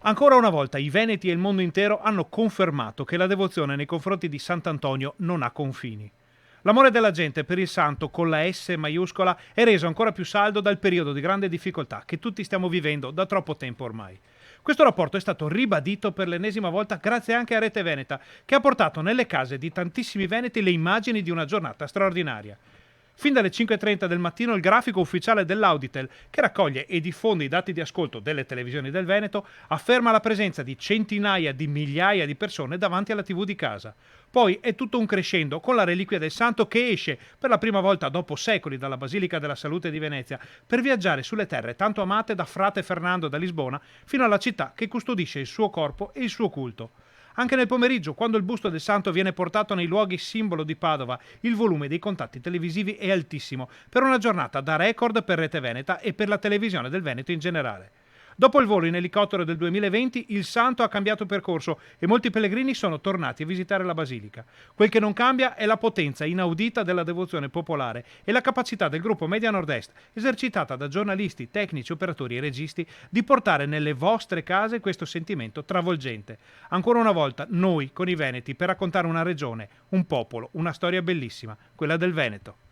Ancora una volta i veneti e il mondo intero hanno confermato che la devozione nei confronti di Sant'Antonio non ha confini. L'amore della gente per il santo con la S maiuscola è reso ancora più saldo dal periodo di grande difficoltà che tutti stiamo vivendo da troppo tempo ormai. Questo rapporto è stato ribadito per l'ennesima volta grazie anche a Rete Veneta, che ha portato nelle case di tantissimi veneti le immagini di una giornata straordinaria. Fin dalle 5:30 del mattino il grafico ufficiale dell'Auditel, che raccoglie e diffonde i dati di ascolto delle televisioni del Veneto, afferma la presenza di centinaia di migliaia di persone davanti alla TV di casa. Poi è tutto un crescendo con la reliquia del santo che esce per la prima volta dopo secoli dalla Basilica della Salute di Venezia per viaggiare sulle terre tanto amate da Frate Fernando da Lisbona fino alla città che custodisce il suo corpo e il suo culto. Anche nel pomeriggio, quando il busto del santo viene portato nei luoghi simbolo di Padova, il volume dei contatti televisivi è altissimo, per una giornata da record per Rete Veneta e per la televisione del Veneto in generale. Dopo il volo in elicottero del 2020, il santo ha cambiato percorso e molti pellegrini sono tornati a visitare la basilica. Quel che non cambia è la potenza inaudita della devozione popolare e la capacità del gruppo Media Nord-Est, esercitata da giornalisti, tecnici, operatori e registi, di portare nelle vostre case questo sentimento travolgente. Ancora una volta, noi con i Veneti, per raccontare una regione, un popolo, una storia bellissima, quella del Veneto.